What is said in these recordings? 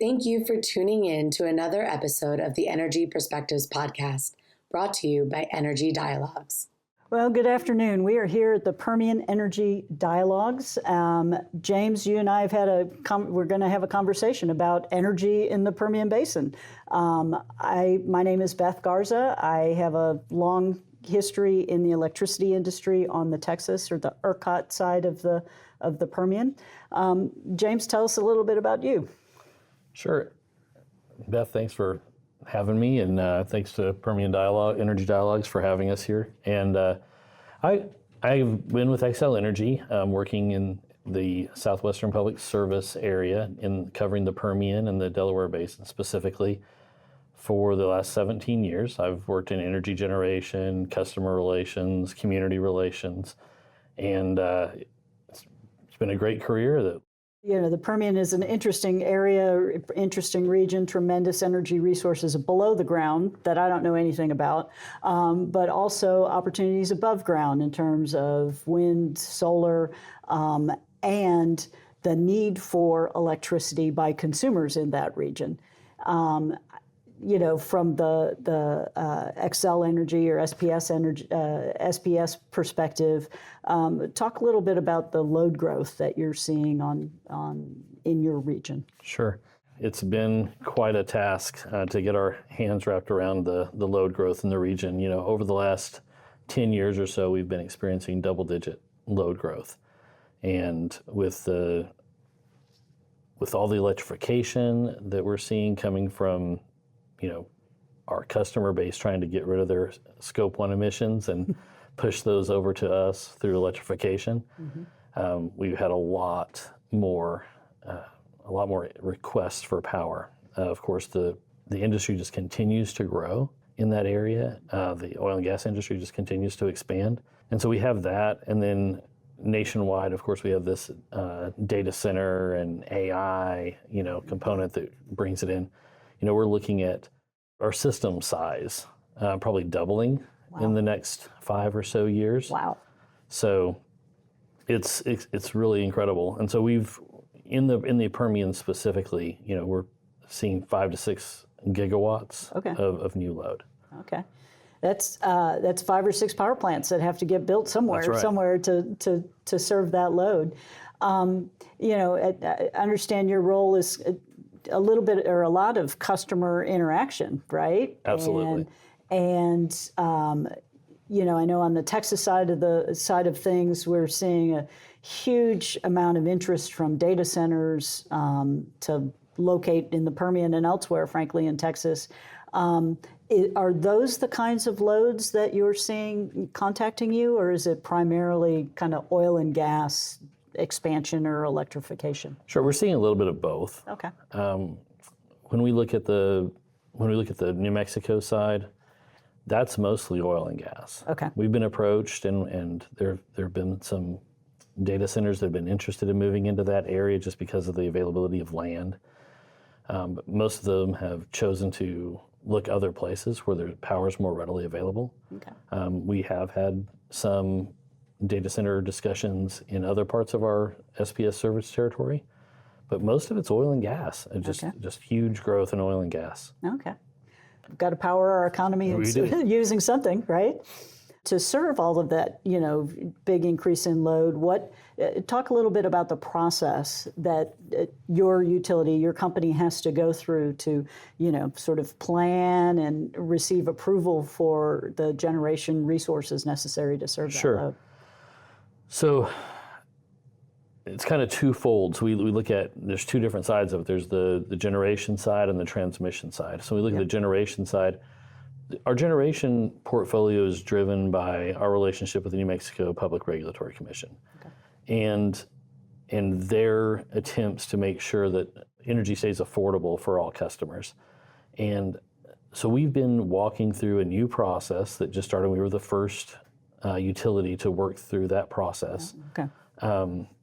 Thank you for tuning in to another episode of the Energy Perspectives podcast, brought to you by Energy Dialogues. Well, good afternoon. We are here at the Permian Energy Dialogues. James, you and I have we're going to have a conversation about energy in the Permian Basin. My name is Beth Garza. I have a long history in the electricity industry on the Texas or the ERCOT side of the Permian. James, tell us a little bit about you. Sure. Beth, thanks for having me, and thanks to Permian Energy Dialogues for having us here. And I've been with Xcel Energy, working in the Southwestern Public Service area in covering the Permian and the Delaware Basin specifically for the last 17 years. I've worked in energy generation, customer relations, community relations, and it's been a great career. You know, the Permian is an interesting area, interesting region, tremendous energy resources below the ground that I don't know anything about, but also opportunities above ground in terms of wind, solar, and the need for electricity by consumers in that region. You know, from the Xcel Energy or SPS perspective, talk a little bit about the load growth that you're seeing in your region. Sure. It's been quite a task to get our hands wrapped around the load growth in the region. You know, over the last 10 years or so, we've been experiencing double-digit load growth. And with all the electrification that we're seeing coming from, you know, our customer base trying to get rid of their Scope 1 emissions and push those over to us through electrification. Mm-hmm. We've had a lot more requests for power. Of course, the industry just continues to grow in that area. The oil and gas industry just continues to expand. And so we have that. And then nationwide, of course, we have this data center and AI, you know, component that brings it in. You know, we're looking at our system size probably doubling in the next 5 or so years. Wow! So it's really incredible. And so we've in the Permian specifically, you know, we're seeing 5 to 6 gigawatts of new load. Okay, that's 5 or 6 power plants that have to get built somewhere to serve that load. You know, I understand your role is a little bit or a lot of customer interaction, right? Absolutely. And you know, I know on the Texas side of things, we're seeing a huge amount of interest from data centers to locate in the Permian and elsewhere, frankly, in Texas. Are those the kinds of loads that you're seeing contacting you, or is it primarily kind of oil and gas expansion or electrification? Sure, we're seeing a little bit of both. Okay. When we look at the New Mexico side, that's mostly oil and gas. Okay. We've been approached, and there have been some data centers that have been interested in moving into that area just because of the availability of land. But most of them have chosen to look other places where their power is more readily available. Okay. We have had some data center discussions in other parts of our SPS service territory, but most of it's oil and gas, and just huge growth in oil and gas. Okay. We've got to power our economy using something, right? To serve all of that, you know, big increase in load, talk a little bit about the process that your utility, your company has to go through to, you know, sort of plan and receive approval for the generation resources necessary to serve that load. So it's kind of twofold. So we look at, there's two different sides of it. There's the generation side and the transmission side. So we look at the generation side. Our generation portfolio is driven by our relationship with the New Mexico Public Regulatory Commission. Okay. And their attempts to make sure that energy stays affordable for all customers. And so we've been walking through a new process that just started. We were the first utility to work through that process. Okay.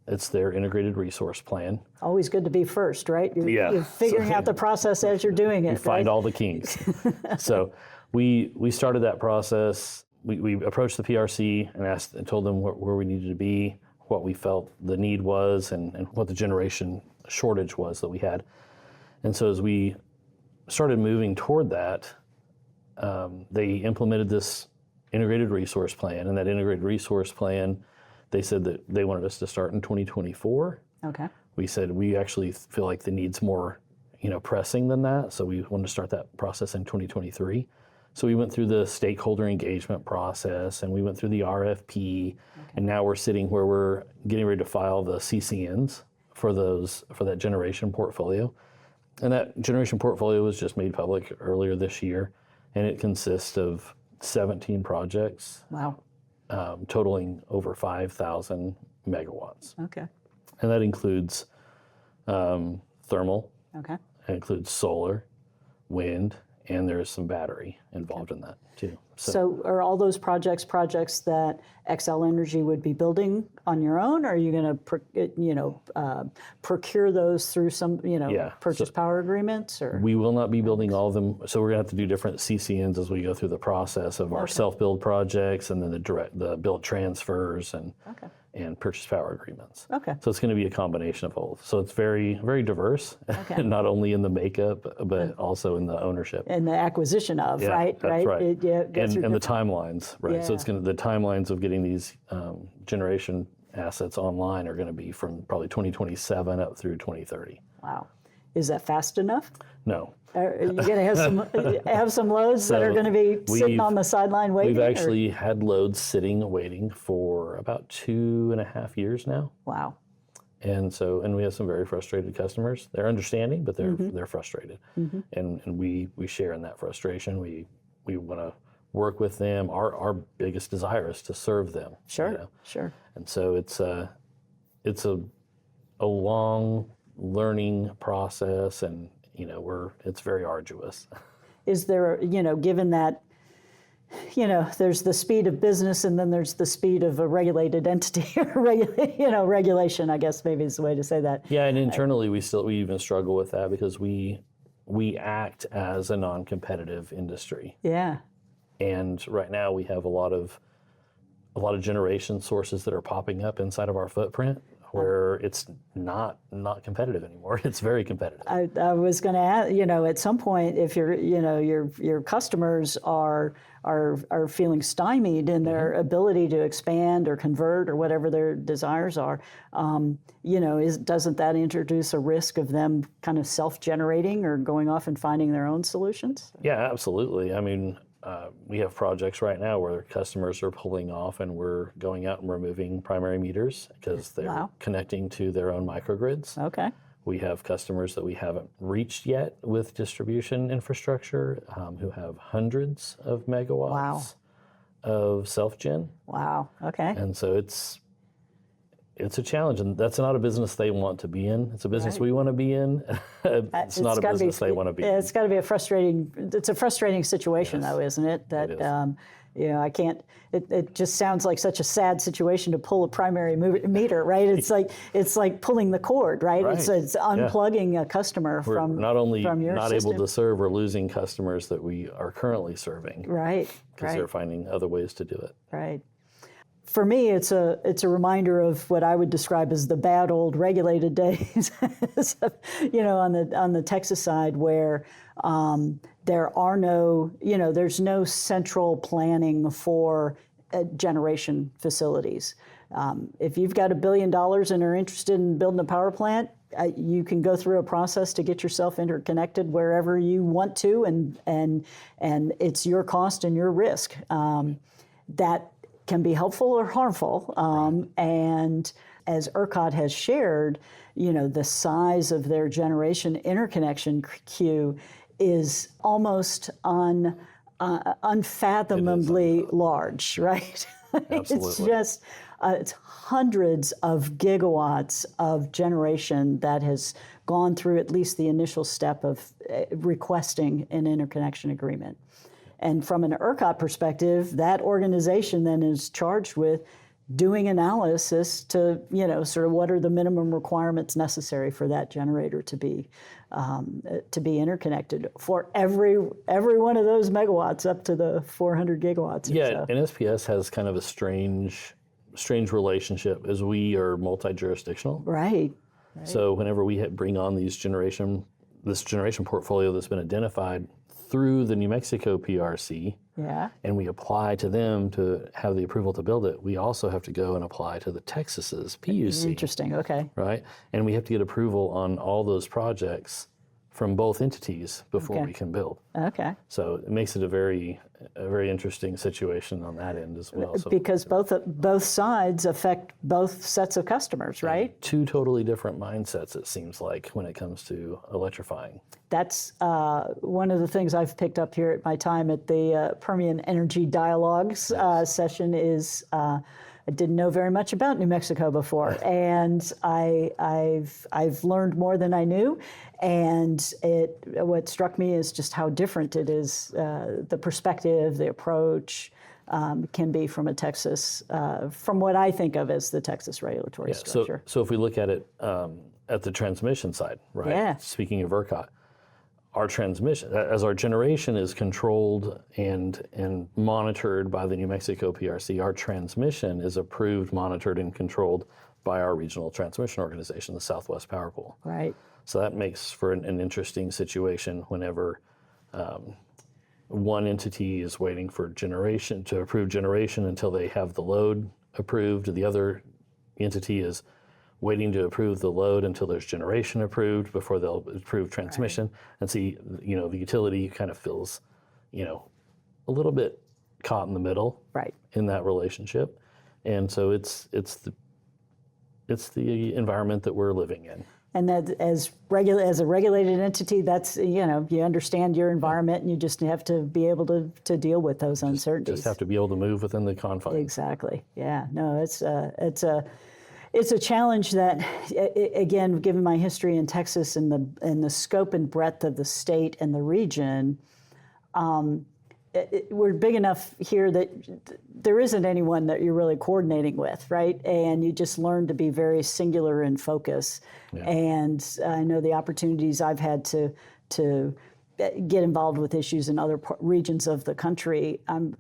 It's their integrated resource plan. Always good to be first, right? You're figuring out the process as you're doing it. You find all the kinks. So we started that process. We approached the PRC and told them where we needed to be, what we felt the need was, and what the generation shortage was that we had. And so as we started moving toward that, they implemented this integrated resource plan. And that integrated resource plan, they said that they wanted us to start in 2024. Okay. We said we actually feel like the need's more, pressing than that. So we wanted to start that process in 2023. So we went through the stakeholder engagement process, and we went through the RFP, and now we're sitting where we're getting ready to file the CCNs for that generation portfolio. And that generation portfolio was just made public earlier this year, and it consists of 17 projects. Wow. Totaling over 5,000 megawatts. Okay. And that includes thermal, Okay. it includes solar, wind, and there's some battery involved in that too. So are all those projects that Xcel Energy would be building on your own, or are you going to, procure those through some, purchase power agreements? Or we will not be building all of them. So we're going to have to do different CCNs as we go through the process of our self-build projects, and then the build transfers and purchase power agreements. Okay. So it's going to be a combination of both. So it's very, very diverse, not only in the makeup, but also in the ownership. And the acquisition of, right? That's right. And the timelines, right? So it's the timelines of getting these generation assets online are going to be from probably 2027 up through 2030. Wow. Is that fast enough? No. Are you going to have some loads that are going to be sitting on the sideline waiting? We've actually had loads sitting waiting for about 2.5 years now. Wow. And we have some very frustrated customers. They're understanding, but they're frustrated. And we share in that frustration. We want to work with them. Our biggest desire is to serve them. Sure. Sure. And so it's a long learning process, and it's very arduous. Is there, given that, there's the speed of business, and then there's the speed of a regulated entity, regulation, I guess maybe is the way to say that. Yeah, and internally we even struggle with that because we act as a non-competitive industry. Yeah. And right now we have a lot of generation sources that are popping up inside of our footprint where it's not competitive anymore. It's very competitive. I was going to add, at some point, if your customers are feeling stymied in their ability to expand or convert or whatever their desires are, doesn't that introduce a risk of them kind of self-generating or going off and finding their own solutions? Yeah, absolutely. I mean, we have projects right now where customers are pulling off, and we're going out and removing primary meters because they're connecting to their own microgrids. Okay. We have customers that we haven't reached yet with distribution infrastructure who have hundreds of megawatts of self-gen. Wow. Okay. And so it's a challenge, and that's not a business they want to be in. It's a business we want to be in. It's not a business they want to be in. It's got to be a frustrating situation, though, isn't it? That it is. I can't. It just sounds like such a sad situation to pull a primary meter, right? It's like pulling the cord, right? It's unplugging a customer We're from not only from your not system. able to serve, we're losing customers that we are currently serving, right? Because they're finding other ways to do it. Right. For me, it's a reminder of what I would describe as the bad old regulated days, on the Texas side, where there are there's no central planning for generation facilities. If you've got $1 billion and are interested in building a power plant, you can go through a process to get yourself interconnected wherever you want to, and it's your cost and your risk. That can be helpful or harmful. And as ERCOT has shared, the size of their generation interconnection queue is almost unfathomably large, right? Absolutely. It's hundreds of gigawatts of generation that has gone through at least the initial step of requesting an interconnection agreement. And from an ERCOT perspective, that organization then is charged with doing analysis to, sort of what are the minimum requirements necessary for that generator to be interconnected for every one of those megawatts up to the 400 gigawatts. Yeah, and SPS has kind of a strange relationship as we are multi-jurisdictional. Right. So whenever we bring on these generation this generation portfolio that's been identified through the New Mexico PRC, and we apply to them to have the approval to build it, we also have to go and apply to the Texas's PUC. Interesting, okay. Right? And we have to get approval on all those projects from both entities before we can build. Okay. So it makes it a very interesting situation on that end as well. So, because both sides affect both sets of customers, right? Two totally different mindsets, it seems like, when it comes to electrifying. That's one of the things I've picked up here at my time at the Permian Energy Dialogues session is I didn't know very much about New Mexico before, and I've learned more than I knew. And what struck me is just how different it is, the perspective, the approach can be from a Texas, from what I think of as the Texas regulatory structure. So if we look at it at the transmission side, right? Yeah. Speaking of ERCOT, our transmission, as our generation is controlled and monitored by the New Mexico PRC, our transmission is approved, monitored, and controlled by our regional transmission organization, the Southwest Power Pool. Right. So that makes for an interesting situation whenever one entity is waiting for generation to approve generation until they have the load approved. The other entity is waiting to approve the load until there's generation approved before they'll approve transmission. Right. And see, the utility kind of feels, a little bit caught in the middle, right, in that relationship. And so it's the environment that we're living in. And that as a regulated entity, that's, you understand your environment and you just have to be able to deal with those uncertainties. Just have to be able to move within the confines. Exactly. Yeah. No, it's a challenge that, again, given my history in Texas and the scope and breadth of the state and the region, we're big enough here that there isn't anyone that you're really coordinating with, right? And you just learn to be very singular in focus. Yeah. And I know the opportunities I've had to get involved with issues in other regions of the country, I'm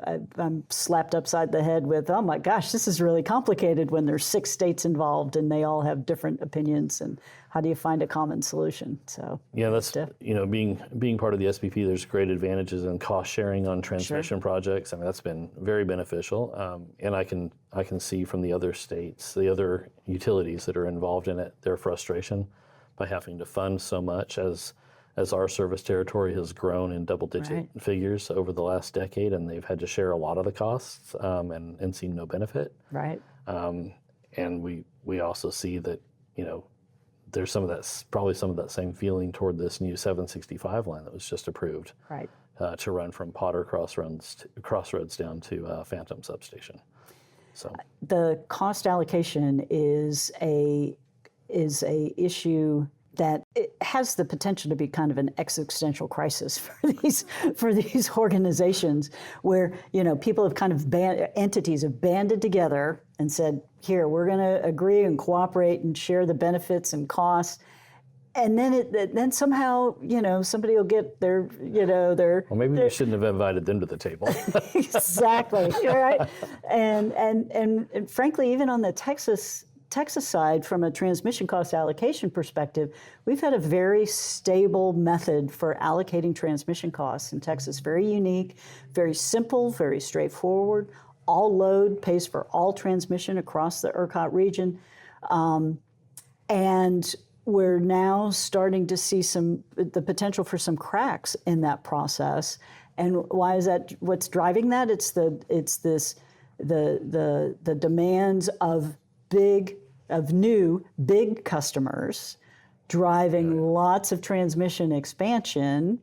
slapped upside the head with, oh my gosh, this is really complicated when there's 6 states involved and they all have different opinions, and how do you find a common solution? So yeah, that's being part of the SPP. There's great advantages in cost sharing on transmission projects. I mean, that's been very beneficial, and I can see from the other states, the other utilities that are involved in it, their frustration by having to fund so much as our service territory has grown in double-digit figures over the last decade, and they've had to share a lot of the costs and seen no benefit. Right. And we also see that, there's probably some of that same feeling toward this new 765 line that was just approved. Right. To run from Potter Crossroads down to Phantom Substation. So the cost allocation is a issue that it has the potential to be kind of an existential crisis for these organizations, where people have kind of entities have banded together and said, here, we're going to agree and cooperate and share the benefits and costs, and then somehow somebody will get their well, maybe we shouldn't have invited them to the table. Exactly, right. And frankly, even on the Texas side, from a transmission cost allocation perspective, we've had a very stable method for allocating transmission costs in Texas. Very unique, very simple, very straightforward. All load pays for all transmission across the ERCOT region. And we're now starting to see the potential for some cracks in that process. And why is that? What's driving that? It's the demands of new big customers driving lots of transmission expansion,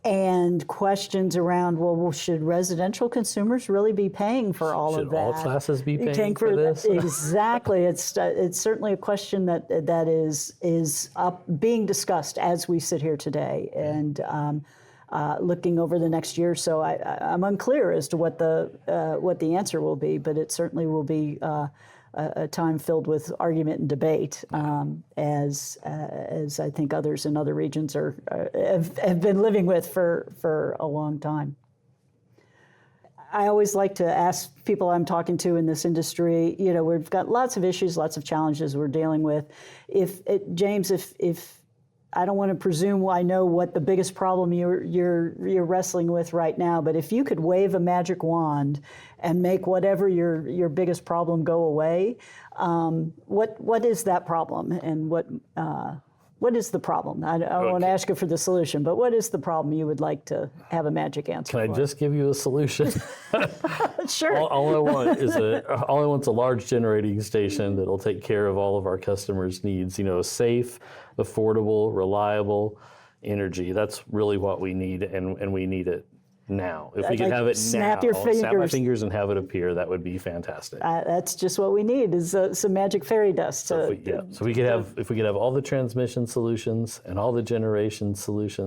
and questions around, well, should residential consumers really be paying for all of that? Should all classes be paying for this? Exactly. It's certainly a question that is being discussed as we sit here today, and looking over the next year or so, I'm unclear as to what the answer will be, but it certainly will be a time filled with argument and debate, as I think others in other regions have been living with for a long time. I always like to ask people I'm talking to in this industry, we've got lots of issues, lots of challenges we're dealing with. James, if I don't want to presume I know what the biggest problem you're wrestling with right now, but if you could wave a magic wand and make whatever your biggest problem go away, what is that problem, and what is the problem? I don't want to ask you for the solution, but what is the problem you would like to have a magic answer for? Can I just give you a solution? Sure. All I want is a large generating station that'll take care of all of our customers' needs. Safe, affordable, reliable energy. That's really what we need, and we need it now. If we could have it snap now, your fingers. snap my fingers and have it appear, that would be fantastic. That's just what we need, is some magic fairy dust. So if we could have all the transmission solutions and all the generation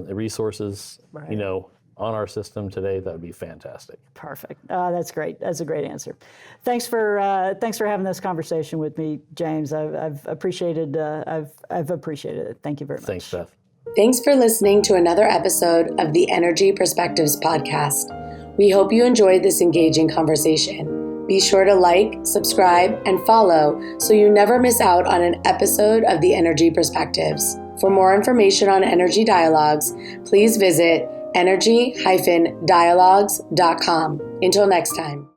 resources, Right. On our system today, that would be fantastic. Perfect. That's great. That's a great answer. Thanks for having this conversation with me, James. I've appreciated it. Thank you very much. Thanks, Beth. Thanks for listening to another episode of the Energy Perspectives podcast. We hope you enjoyed this engaging conversation. Be sure to like, subscribe, and follow so you never miss out on an episode of the Energy Perspectives. For more information on Energy Dialogues, please visit energy-dialogues.com. Until next time.